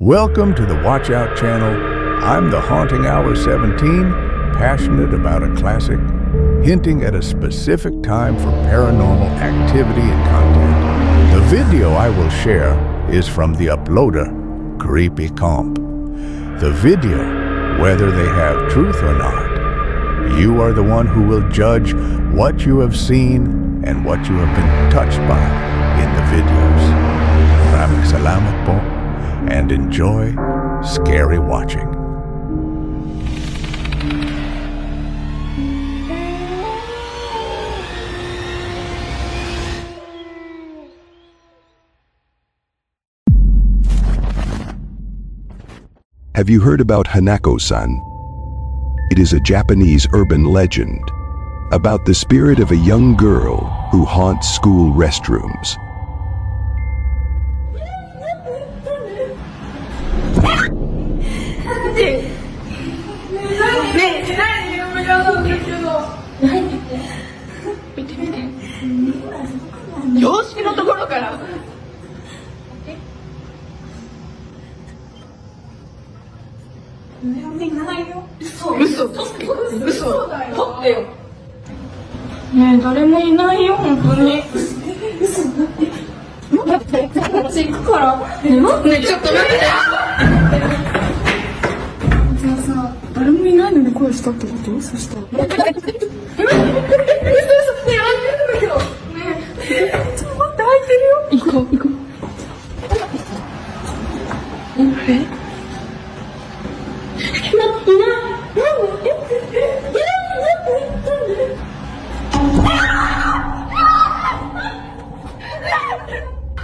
Welcome to the WatchOut channel. I'm the Haunting Hour 17, passionate about a classic, hinting at a specific time for paranormal activity and content. The video I will share is from the uploader, Creepy Comp. The video, whether they have truth or not, you are the one who will judge what you have seen and what you have been touched by in the videos. Maraming salamat po and enjoy scary watching. Have you heard about Hanako-san? It is a Japanese urban legend about the spirit of a young girl who haunts school restrooms.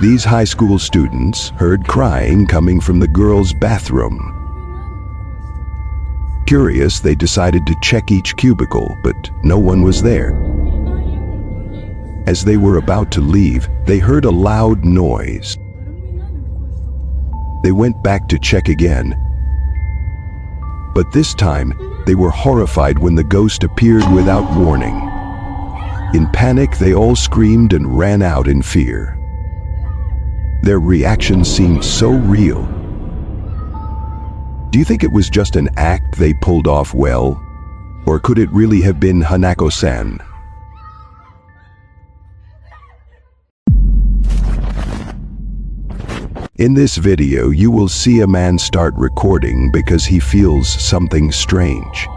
These high school students heard crying coming from the girls' bathroom. Curious, they decided to check each cubicle, but no one was there. As they were about to leave, they heard a loud noise. They went back to check again, but this time they were horrified when the ghost appeared without warning. In panic, they all screamed and ran out in fear. Their reaction seemed so real. Do you think it was just an act they pulled off well? Or could it really have been Hanako-san? In this video, you will see a man start recording because he feels something strange.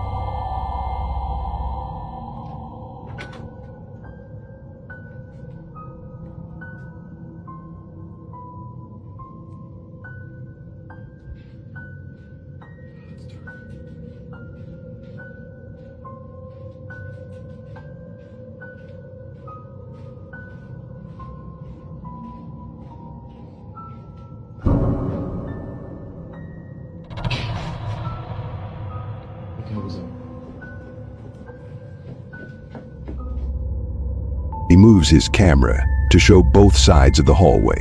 He moves his camera to show both sides of the hallway.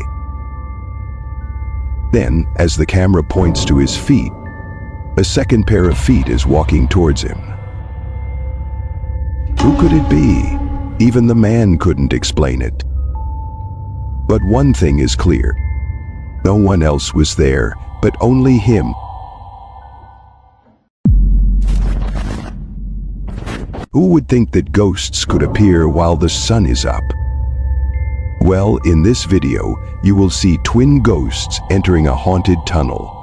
Then, as the camera points to his feet, a second pair of feet is walking towards him. Who could it be? Even the man couldn't explain it. But one thing is clear. No one else was there, but only him. Who would think that ghosts could appear while the sun is up? Well, in this video, you will see twin ghosts entering a haunted tunnel.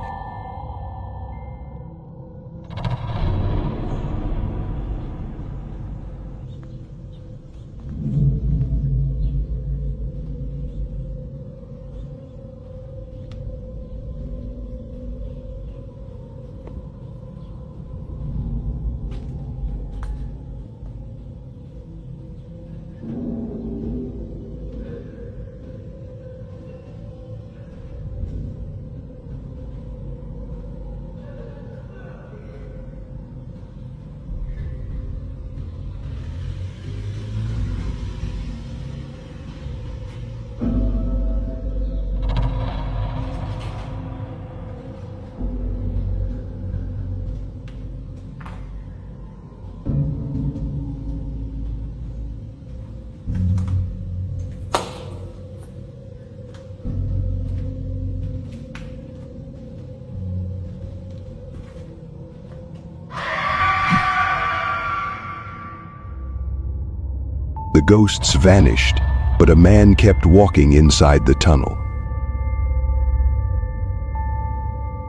ghosts vanished, but a man kept walking inside the tunnel.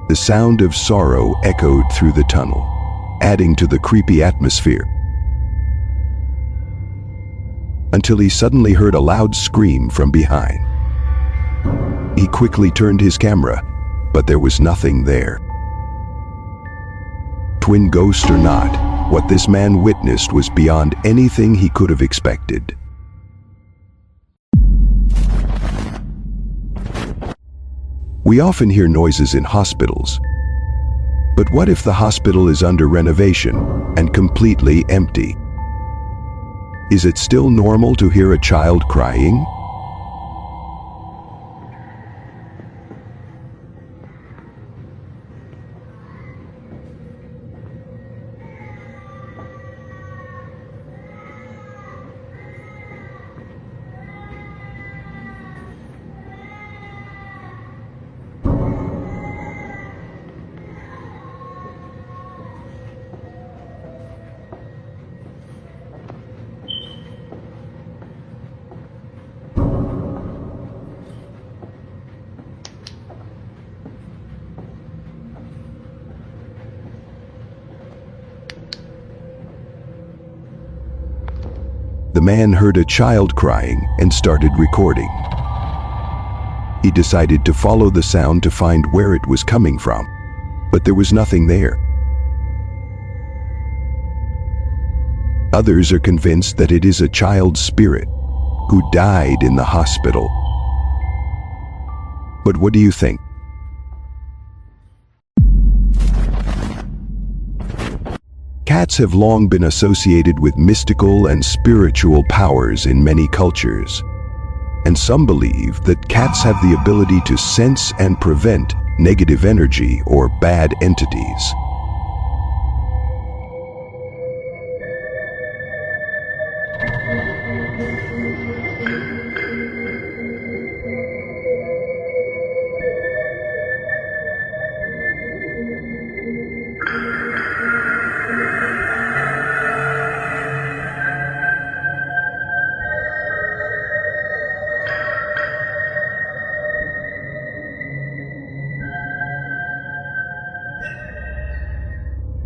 The sound of sorrow echoed through the tunnel, adding to the creepy atmosphere, until he suddenly heard a loud scream from behind. He quickly turned his camera, but there was nothing there. Twin ghost or not, what this man witnessed was beyond anything he could have expected. We often hear noises in hospitals. But what if the hospital is under renovation and completely empty? Is it still normal to hear a child crying? The man heard a child crying and started recording. He decided to follow the sound to find where it was coming from, but there was nothing there. Others are convinced that it is a child's spirit who died in the hospital. But what do you think? Cats have long been associated with mystical and spiritual powers in many cultures, and some believe that cats have the ability to sense and prevent negative energy or bad entities.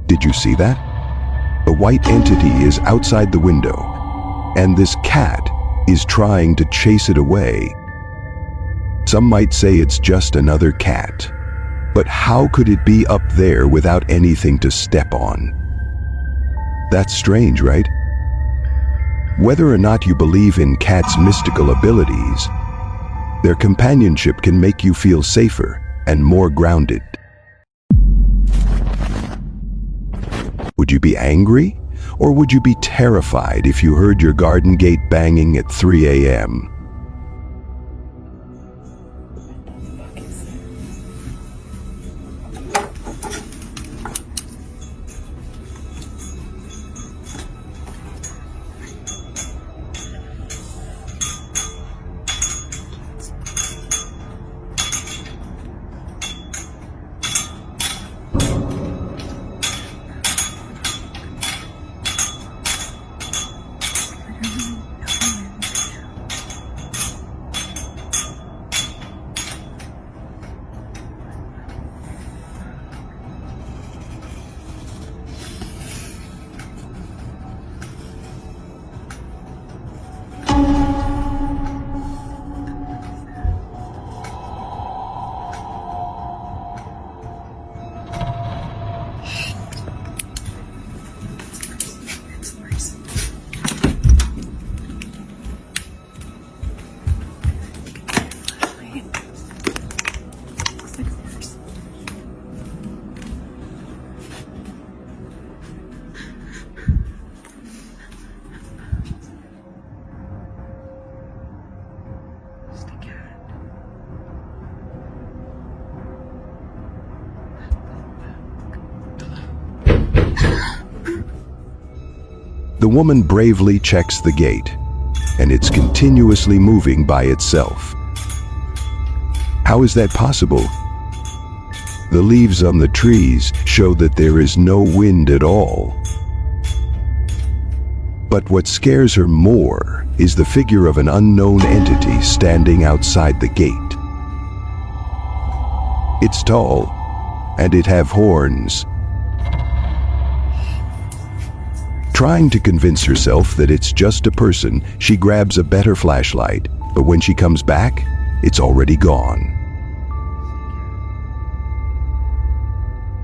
Did you see that? A white entity is outside the window, and this cat is trying to chase it away. Some might say it's just another cat, but how could it be up there without anything to step on? That's strange, right? Whether or not you believe in cats' mystical abilities, their companionship can make you feel safer and more grounded. Would you be angry, or would you be terrified if you heard your garden gate banging at 3 a.m.? The woman bravely checks the gate, and it's continuously moving by itself. How is that possible? The leaves on the trees show that there is no wind at all. But what scares her more is the figure of an unknown entity standing outside the gate. It's tall, and it have horns. Trying to convince herself that it's just a person, she grabs a better flashlight, but when she comes back, it's already gone.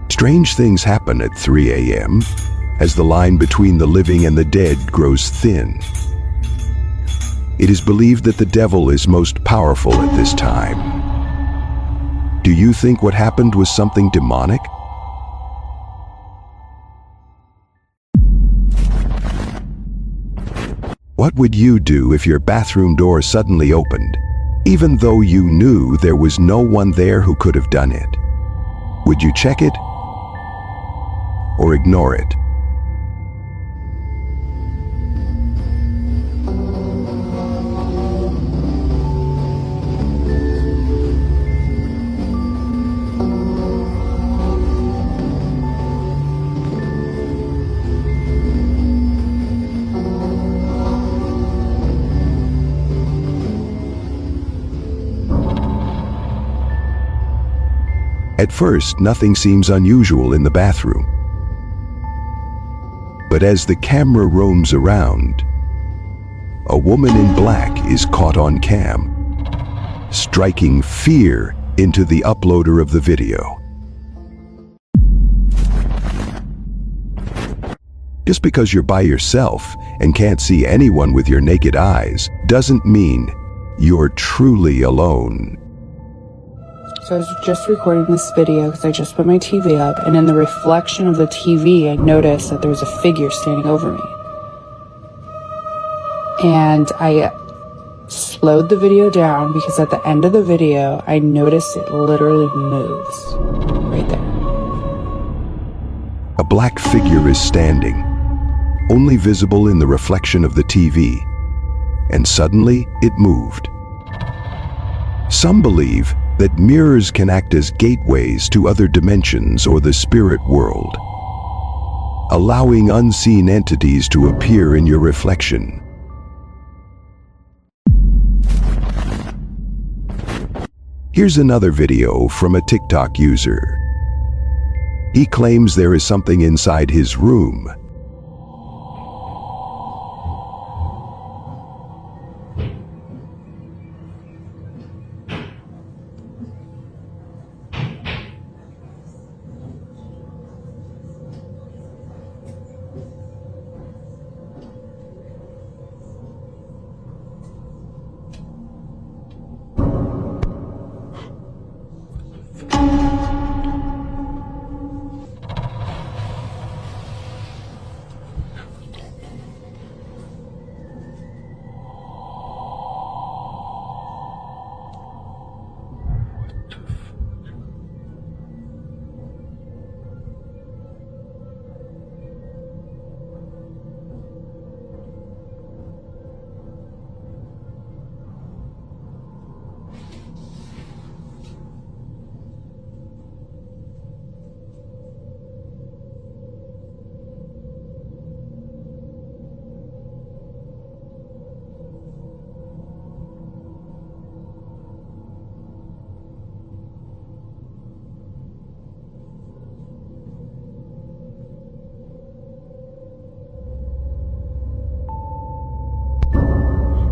Strange things happen at 3 a.m. as the line between the living and the dead grows thin. It is believed that the devil is most powerful at this time. Do you think what happened was something demonic? What would you do if your bathroom door suddenly opened, even though you knew there was no one there who could have done it? Would you check it or ignore it? At first, nothing seems unusual in the bathroom. But as the camera roams around, a woman in black is caught on cam, striking fear into the uploader of the video. Just because you're by yourself and can't see anyone with your naked eyes doesn't mean you're truly alone. So I was just recording this video because I just put my TV up, and in the reflection of the TV, I noticed that there was a figure standing over me. And I slowed the video down because at the end of the video, I noticed it literally moves right there. A black figure is standing, only visible in the reflection of the TV, and suddenly it moved. Some believe that mirrors can act as gateways to other dimensions or the spirit world, allowing unseen entities to appear in your reflection. Here's another video from a TikTok user. He claims there is something inside his room.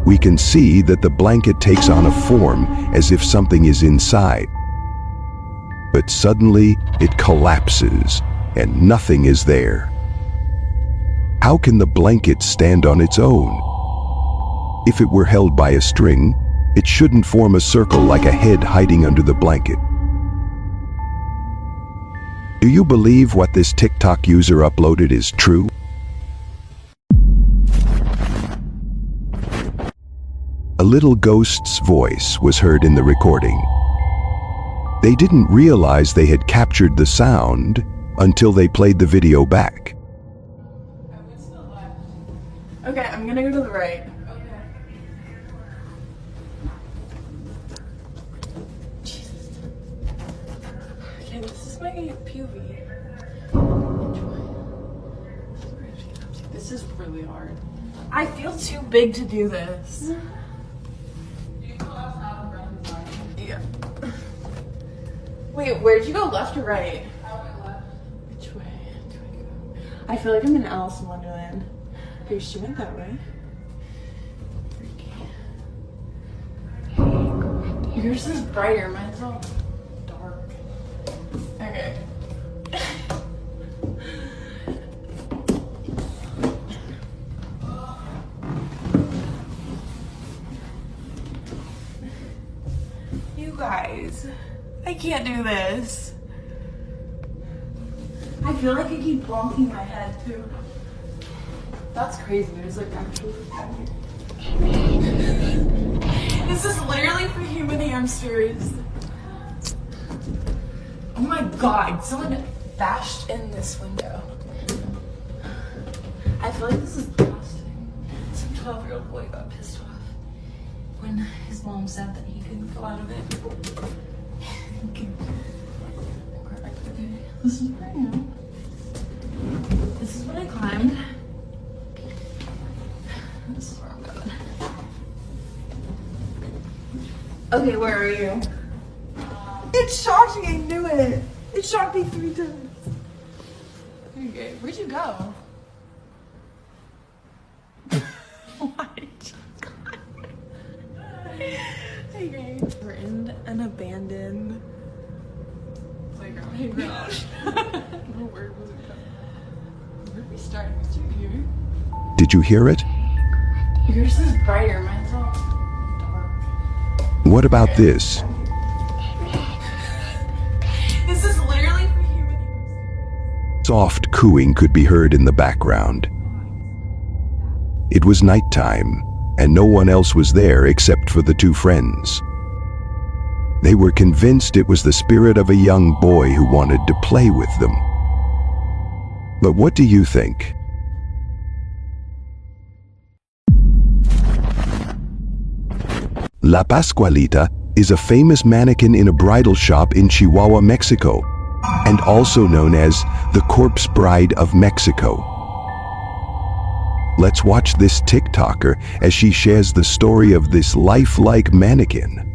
We can see that the blanket takes on a form as if something is inside. But suddenly it collapses and nothing is there. How can the blanket stand on its own? If it were held by a string, it shouldn't form a circle like a head hiding under the blanket. Do you believe what this TikTok user uploaded is true? A little ghost's voice was heard in the recording. They didn't realize they had captured the sound until they played the video back. Okay, I'm gonna go to the right. Jesus. Okay, this is my POV. This is really hard. I feel too big to do this. Yeah. Wait, where'd you go, left or right? Which way do I go? I feel like I'm in Alice in Wonderland. Okay, she went that way. Yours is brighter, mine's all dark. Okay. You guys, I can't do this. I feel like I keep bonking my head too. That's crazy. There's like actual here. This is literally for human hamsters. Oh my god, someone bashed in this window. I feel like this is plastic. Some 12-year-old boy got pissed off when his mom said that he couldn't go out of it. Okay, this is where I am. This is what I climbed. This is where I'm going. Okay, where are you? It shocked me, I knew it. It shocked me 3 times. Okay, where'd you go? What? Okay. We're in an abandoned playground. No word was it coming. Where did we start? Was you here? Did you hear it? Yours is brighter, mine's all dark. What about this? This is literally for human. Soft cooing could be heard in the background. It was nighttime, and no one else was there except for the 2 friends. They were convinced it was the spirit of a young boy who wanted to play with them. But what do you think? La Pascualita is a famous mannequin in a bridal shop in Chihuahua, Mexico, and also known as the Corpse Bride of Mexico. Let's watch this TikToker as she shares the story of this lifelike mannequin.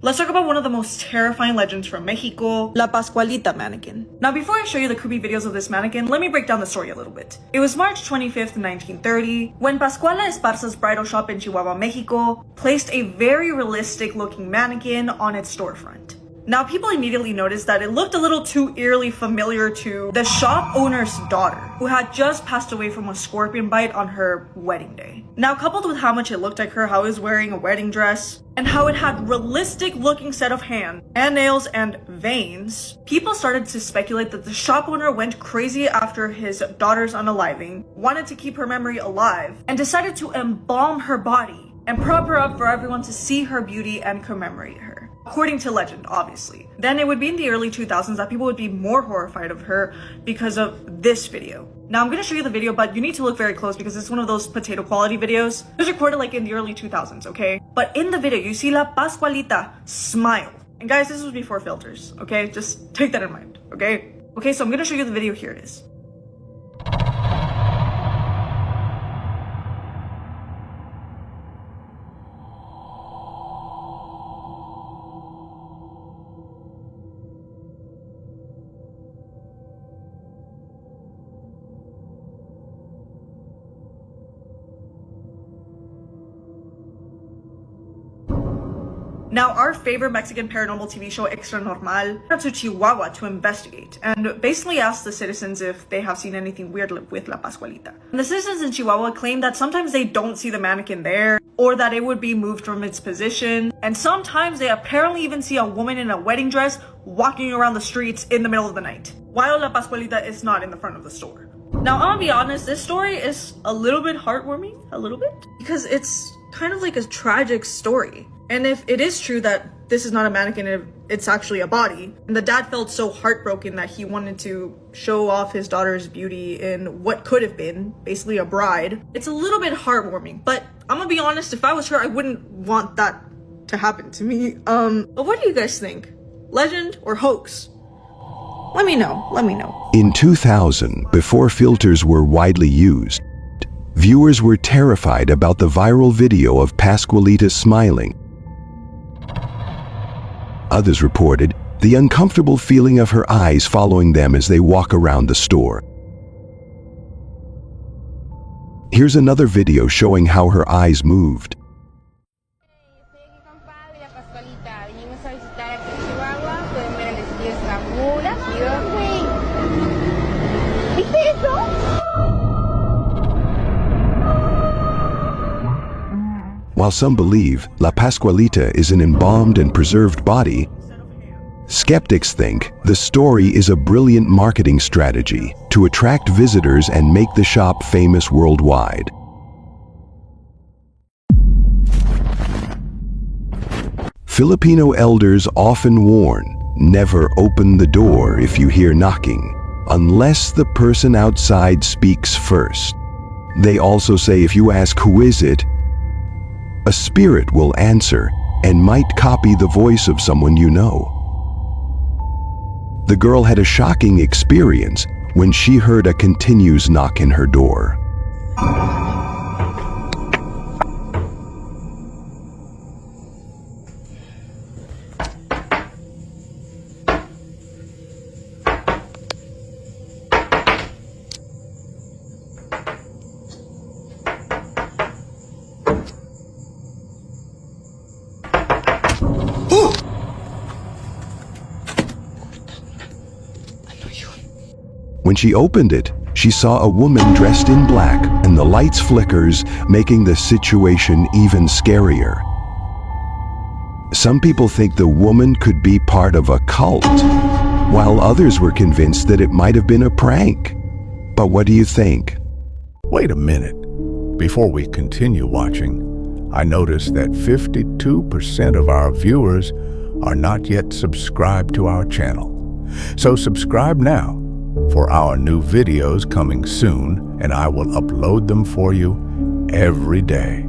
Let's talk about one of the most terrifying legends from Mexico, La Pascualita mannequin. Now, before I show you the creepy videos of this mannequin, let me break down the story a little bit. It was March 25th, 1930, when Pascuala Esparza's bridal shop in Chihuahua, Mexico, placed a very realistic looking mannequin on its storefront. Now, people immediately noticed that it looked a little too eerily familiar to the shop owner's daughter, who had just passed away from a scorpion bite on her wedding day. Now, coupled with how much it looked like her, how it was wearing a wedding dress, and how it had realistic looking set of hands and nails and veins, people started to speculate that the shop owner went crazy after his daughter's unaliving, wanted to keep her memory alive, and decided to embalm her body and prop her up for everyone to see her beauty and commemorate her. According to legend, obviously. Then it would be in the early 2000s that people would be more horrified of her because of this video. Now I'm gonna show you the video, but you need to look very close because it's one of those potato quality videos. It was recorded like in the early 2000s, okay? But in the video, you see La Pascualita smile. And guys, this was before filters, okay? Just take that in mind, okay? Okay, so I'm gonna show you the video. Here it is. Now, our favorite Mexican paranormal TV show, Extra Normal, went to Chihuahua to investigate and basically asked the citizens if they have seen anything weird with La Pascualita. And the citizens in Chihuahua claim that sometimes they don't see the mannequin there, or that it would be moved from its position, and sometimes they apparently even see a woman in a wedding dress walking around the streets in the middle of the night, while La Pascualita is not in the front of the store. Now, I'm gonna be honest, this story is a little bit heartwarming, because it's kind of like a tragic story. And if it is true that this is not a mannequin, it's actually a body, and the dad felt so heartbroken that he wanted to show off his daughter's beauty in what could have been basically a bride, it's a little bit heartwarming. But I'm gonna be honest, if I was her, I wouldn't want that to happen to me. But what do you guys think? Legend or hoax? Let me know. In 2000, before filters were widely used, viewers were terrified about the viral video of Pascualita smiling. Others reported the uncomfortable feeling of her eyes following them as they walk around the store. Here's another video showing how her eyes moved. While some believe La Pascualita is an embalmed and preserved body, skeptics think the story is a brilliant marketing strategy to attract visitors and make the shop famous worldwide. Filipino elders often warn, never open the door if you hear knocking, unless the person outside speaks first. They also say if you ask who is it, a spirit will answer and might copy the voice of someone you know. The girl had a shocking experience when she heard a continuous knock in her door. When she opened it, she saw a woman dressed in black and the lights flickers, making the situation even scarier. Some people think the woman could be part of a cult, while others were convinced that it might have been a prank. But what do you think? Wait a minute. Before we continue watching, I noticed that 52% of our viewers are not yet subscribed to our channel. So subscribe now for our new videos coming soon, and I will upload them for you every day.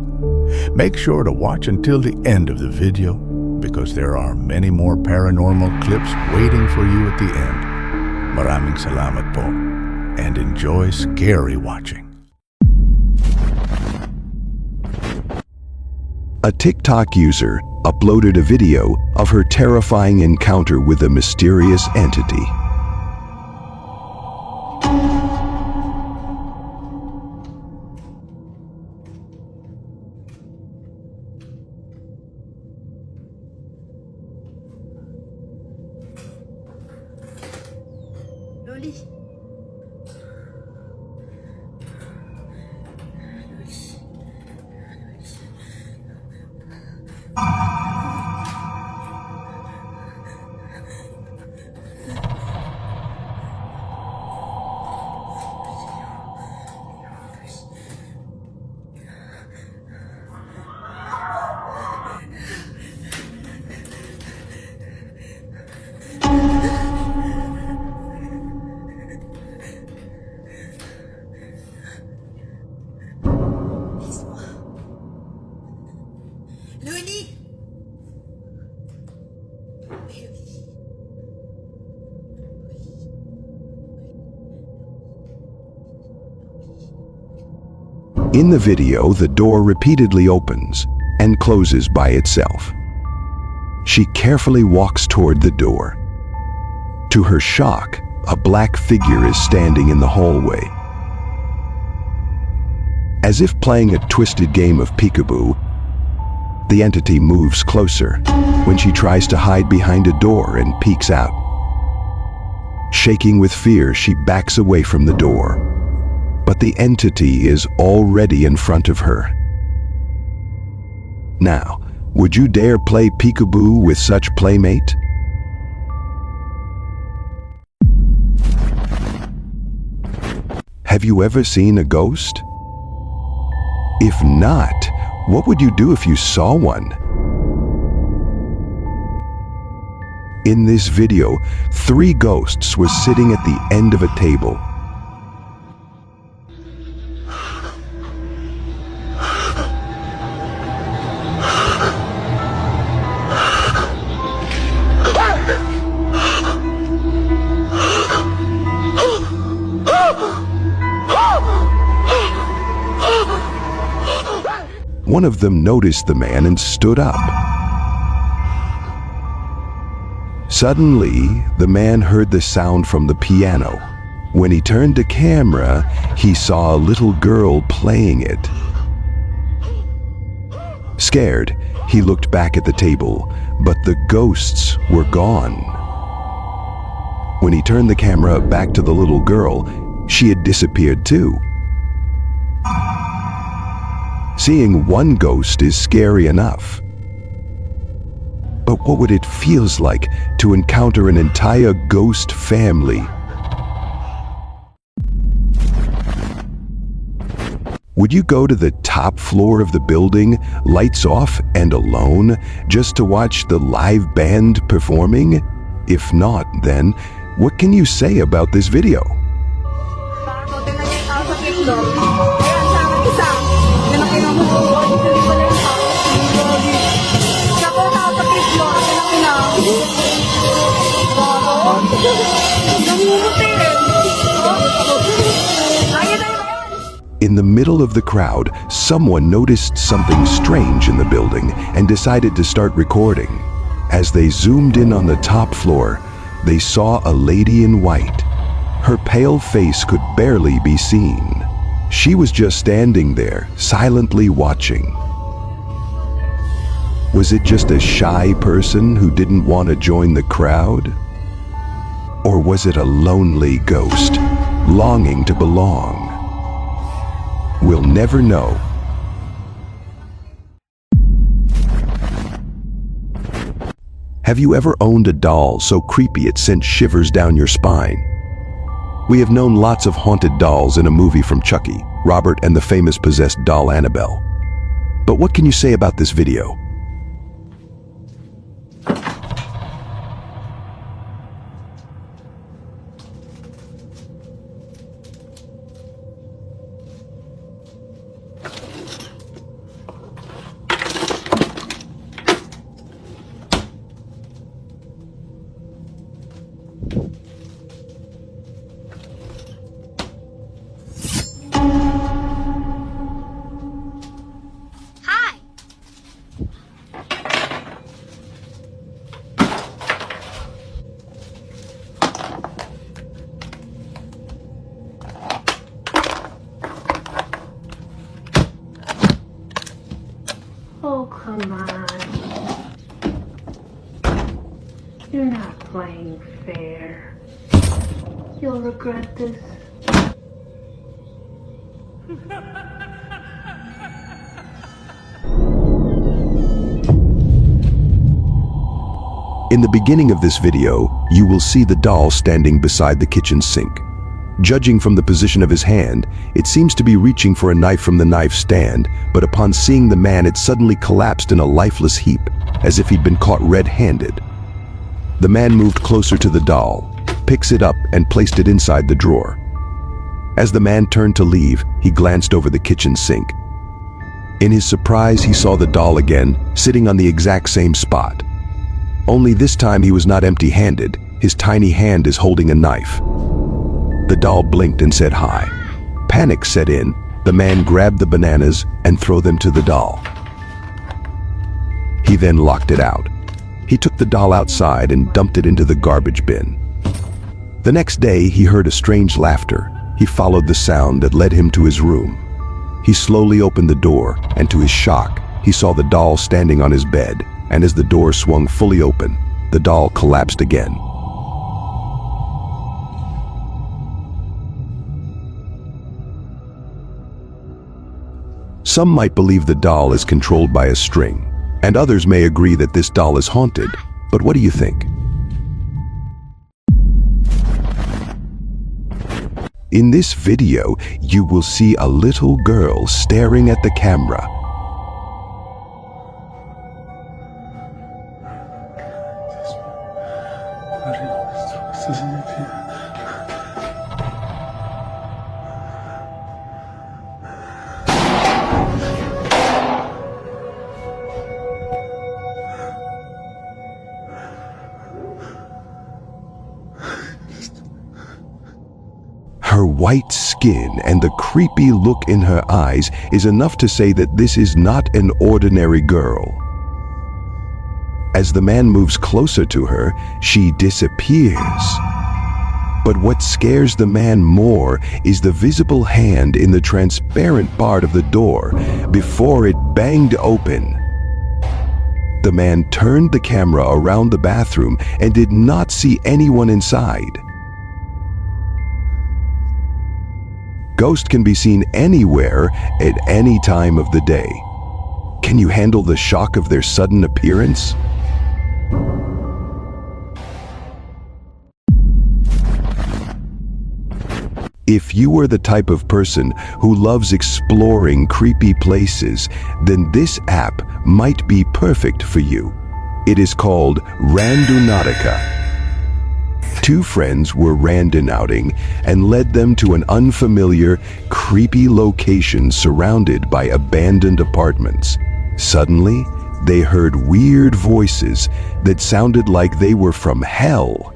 Make sure to watch until the end of the video because there are many more paranormal clips waiting for you at the end. Maraming salamat po, and enjoy scary watching. A TikTok user uploaded a video of her terrifying encounter with a mysterious entity. In the video, the door repeatedly opens and closes by itself. She carefully walks toward the door. To her shock, a black figure is standing in the hallway. As if playing a twisted game of peekaboo, the entity moves closer when she tries to hide behind a door and peeks out. Shaking with fear, she backs away from the door. But the entity is already in front of her. Now, would you dare play peekaboo with such playmate? Have you ever seen a ghost? If not, what would you do if you saw one? In this video, 3 ghosts were sitting at the end of a table. One of them noticed the man and stood up. Suddenly, the man heard the sound from the piano. When he turned the camera, he saw a little girl playing it. Scared, he looked back at the table, but the ghosts were gone. When he turned the camera back to the little girl, she had disappeared too. Seeing one ghost is scary enough. But what would it feels like to encounter an entire ghost family? Would you go to the top floor of the building, lights off and alone, just to watch the live band performing? If not, then what can you say about this video? In the middle of the crowd, someone noticed something strange in the building and decided to start recording. As they zoomed in on the top floor, they saw a lady in white. Her pale face could barely be seen. She was just standing there, silently watching. Was it just a shy person who didn't want to join the crowd? Or was it a lonely ghost, longing to belong? We'll never know. Have you ever owned a doll so creepy it sent shivers down your spine? We have known lots of haunted dolls in a movie from Chucky, Robert and the famous possessed doll Annabelle. But what can you say about this video? Oh, come on. You're not playing fair. You'll regret this. In the beginning of this video, you will see the doll standing beside the kitchen sink. Judging from the position of his hand, it seems to be reaching for a knife from the knife stand, but upon seeing the man, it suddenly collapsed in a lifeless heap, as if he'd been caught red-handed. The man moved closer to the doll, picks it up and placed it inside the drawer. As the man turned to leave, he glanced over the kitchen sink. In his surprise, he saw the doll again, sitting on the exact same spot. Only this time he was not empty-handed. His tiny hand is holding a knife. The doll blinked and said hi. Panic set in. The man grabbed the bananas and threw them to the doll. He then locked it out. He took the doll outside and dumped it into the garbage bin. The next day, he heard a strange laughter. He followed the sound that led him to his room. He slowly opened the door, and to his shock, he saw the doll standing on his bed, and as the door swung fully open, the doll collapsed again. Some might believe the doll is controlled by a string, and others may agree that this doll is haunted. But what do you think? In this video, you will see a little girl staring at the camera. Her Her white skin and the creepy look in her eyes is enough to say that this is not an ordinary girl. As the man moves closer to her, she disappears. But what scares the man more is the visible hand in the transparent part of the door before it banged open. The man turned the camera around the bathroom and did not see anyone inside. Ghost can be seen anywhere at any time of the day. Can you handle the shock of their sudden appearance? If you are the type of person who loves exploring creepy places, then this app might be perfect for you. It is called Randonautica. Two friends were randonauting and led them to an unfamiliar, creepy location surrounded by abandoned apartments. Suddenly, they heard weird voices that sounded like they were from hell.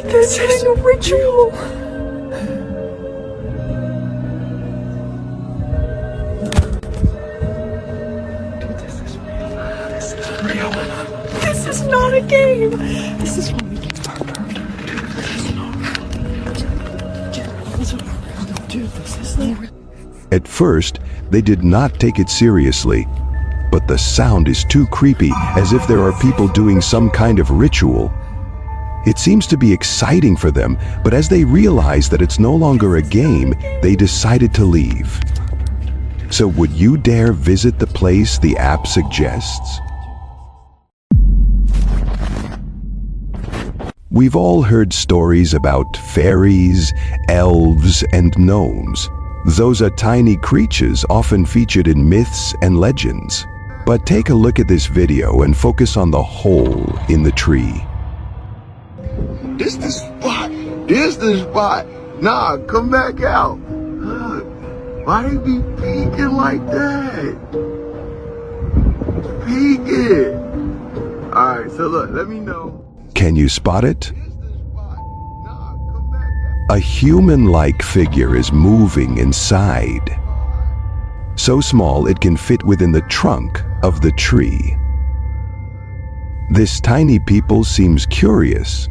This is a ritual. Dude, this is real. This is real. This is not a game. This is what we get started. Dude, this is not real. Dude, this is not real. At first, they did not take it seriously, but the sound is too creepy, as if there are people doing some kind of ritual. It seems to be exciting for them, but as they realize that it's no longer a game, they decided to leave. So would you dare visit the place the app suggests? We've all heard stories about fairies, elves, and gnomes. Those are tiny creatures often featured in myths and legends. But take a look at this video and focus on the hole in the tree. This the spot. This the spot. Nah, come back out. Look, why they be peeking like that? Peeking. All right, so look, let me know. Can you spot it? This the spot. Nah, come back out. A human-like figure is moving inside. So small it can fit within the trunk of the tree. This tiny people seems curious,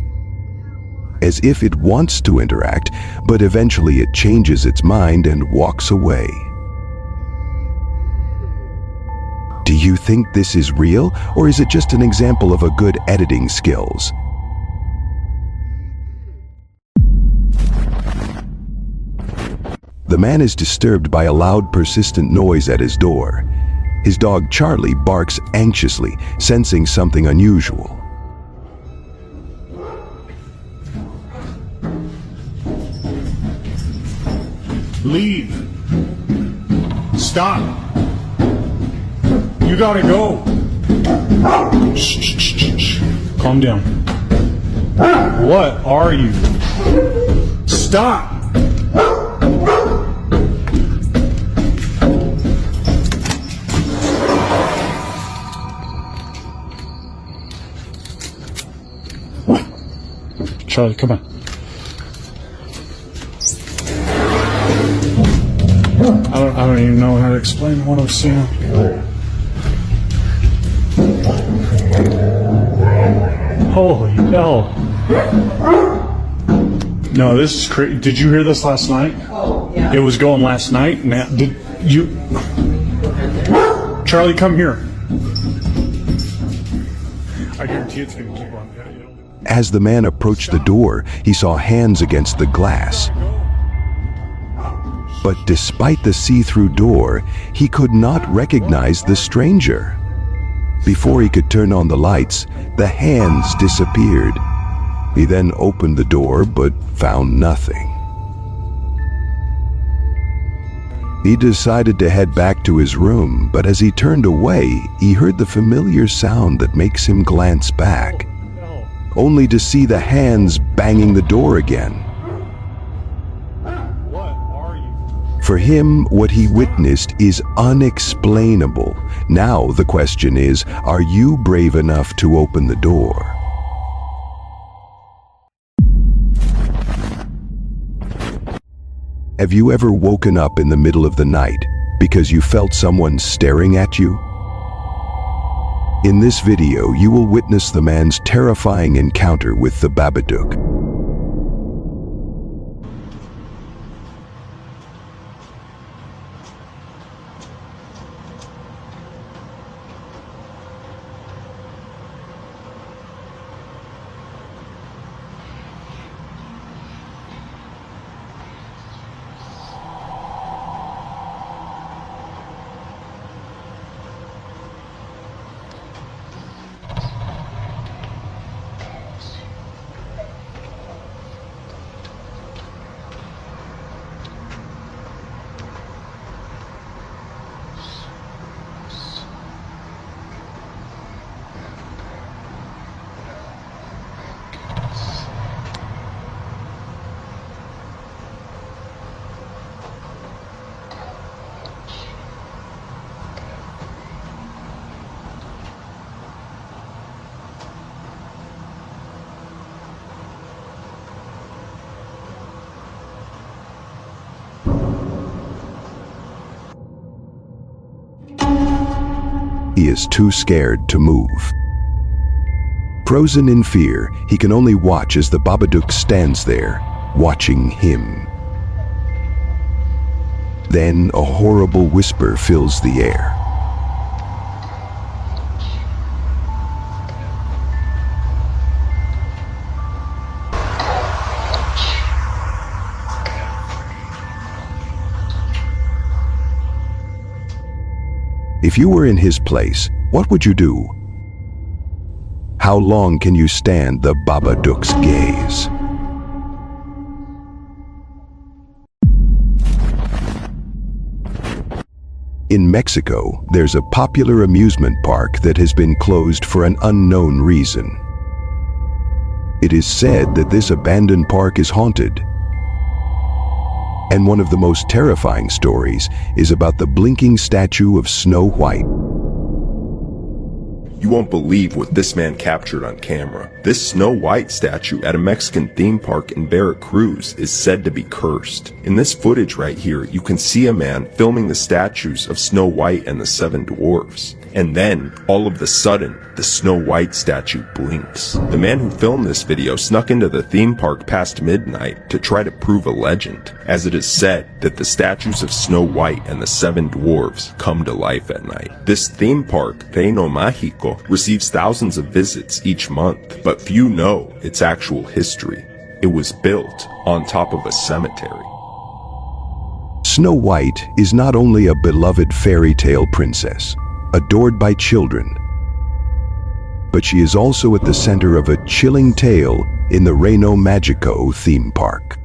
as if it wants to interact, but eventually it changes its mind and walks away. Do you think this is real, or is it just an example of a good editing skills? The man is disturbed by a loud, persistent noise at his door. His dog Charlie barks anxiously, sensing something unusual. Leave. Stop. You gotta go. Shh, shh, shh, shh. Calm down. What are you? Stop. Charlie, come on. I don't even know how to explain what I've seen. Holy hell. No, this is crazy. Did you hear this last night? Oh, yeah. It was going last night. Now, did you... Charlie, come here. I guarantee it's going to keep on. As the man approached the door, he saw hands against the glass. But despite the see-through door, he could not recognize the stranger. Before he could turn on the lights, the hands disappeared. He then opened the door but found nothing. He decided to head back to his room, but as he turned away, he heard the familiar sound that makes him glance back, only to see the hands banging the door again. What are you? For him, what he witnessed is unexplainable. Now the question is, are you brave enough to open the door? Have you ever woken up in the middle of the night because you felt someone staring at you? In this video, you will witness the man's terrifying encounter with the Babadook. He is too scared to move. Frozen in fear, he can only watch as the Babadook stands there, watching him. Then a horrible whisper fills the air. If you were in his place, what would you do? How long can you stand the Babadook's gaze? In Mexico, there's a popular amusement park that has been closed for an unknown reason. It is said that this abandoned park is haunted. And one of the most terrifying stories is about the blinking statue of Snow White. You won't believe what this man captured on camera. This Snow White statue at a Mexican theme park in Veracruz is said to be cursed. In this footage right here, you can see a man filming the statues of Snow White and the Seven Dwarfs. And then, all of a sudden, the Snow White statue blinks. The man who filmed this video snuck into the theme park past midnight to try to prove a legend, as it is said that the statues of Snow White and the Seven Dwarfs come to life at night. This theme park, Reino Mágico, receives thousands of visits each month, but few know its actual history. It was built on top of a cemetery. Snow White is not only a beloved fairy tale princess, adored by children, but she is also at the center of a chilling tale in the Reino Mágico theme park.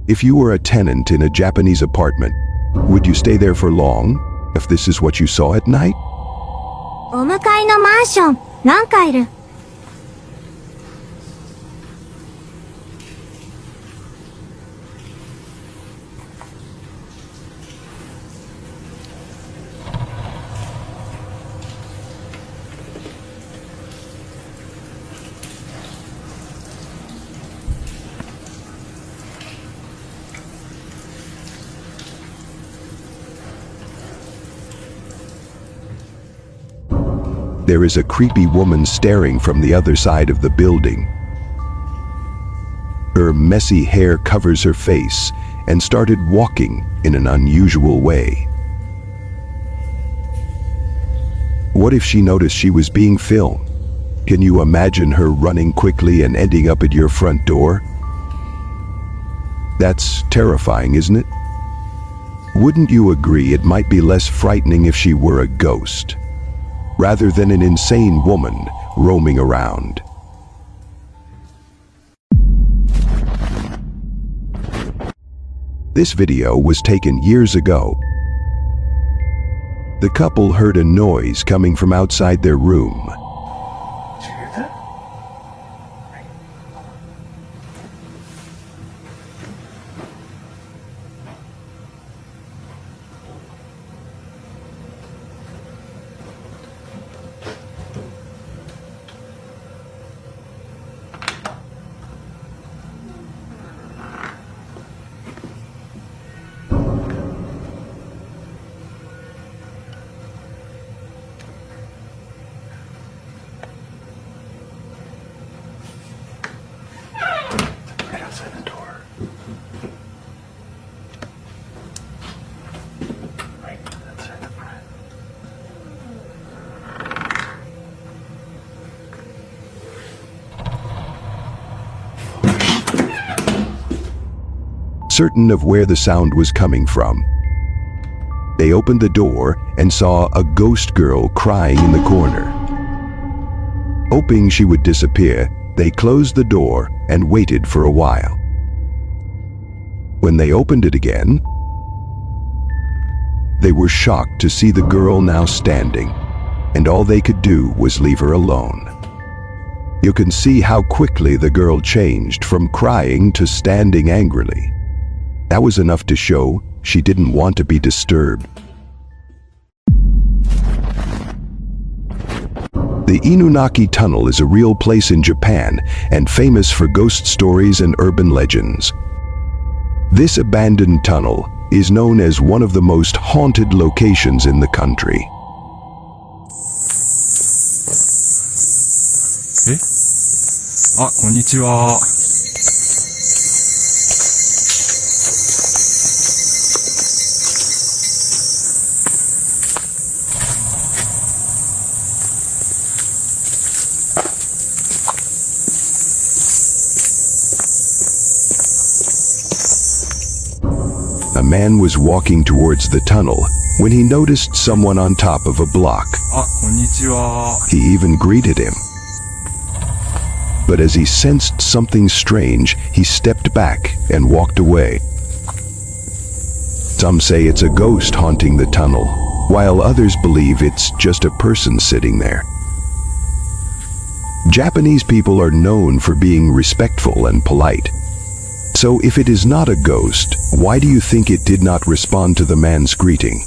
If you were a tenant in a Japanese apartment, would you stay there for long if this is what you saw at night? お向かいのマンション、何階いる? There is a creepy woman staring from the other side of the building. Her messy hair covers her face and started walking in an unusual way. What if she noticed she was being filmed? Can you imagine her running quickly and ending up at your front door? That's terrifying, isn't it? Wouldn't you agree it might be less frightening if she were a ghost, rather than an insane woman roaming around? This video was taken years ago. The couple heard a noise coming from outside their room. Did you hear that? Right outside the door. Right outside the front. Certain of where the sound was coming from, they opened the door and saw a ghost girl crying in the corner. Hoping she would disappear, they closed the door and waited for a while. When they opened it again, they were shocked to see the girl now standing, and all they could do was leave her alone. You can see how quickly the girl changed from crying to standing angrily. That was enough to show she didn't want to be disturbed. The Inunaki Tunnel is a real place in Japan and famous for ghost stories and urban legends. This abandoned tunnel is known as one of the most haunted locations in the country. Konnichiwa. A man was walking towards the tunnel when he noticed someone on top of a block. Konnichiwa. He even greeted him. But as he sensed something strange, he stepped back and walked away. Some say it's a ghost haunting the tunnel, while others believe it's just a person sitting there. Japanese people are known for being respectful and polite. So if it is not a ghost, why do you think it did not respond to the man's greeting?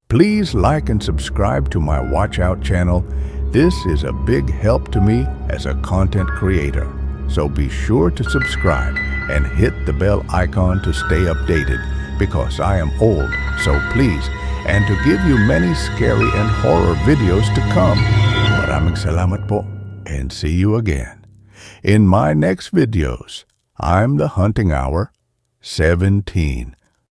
Please like and subscribe to my WatchOut channel. This is a big help to me as a content creator. So be sure to subscribe and hit the bell icon to stay updated, because I am old, so please, and to give you many scary and horror videos to come. Maraming salamat po, and see you again. In my next videos, I'm the Hunting Hour 17.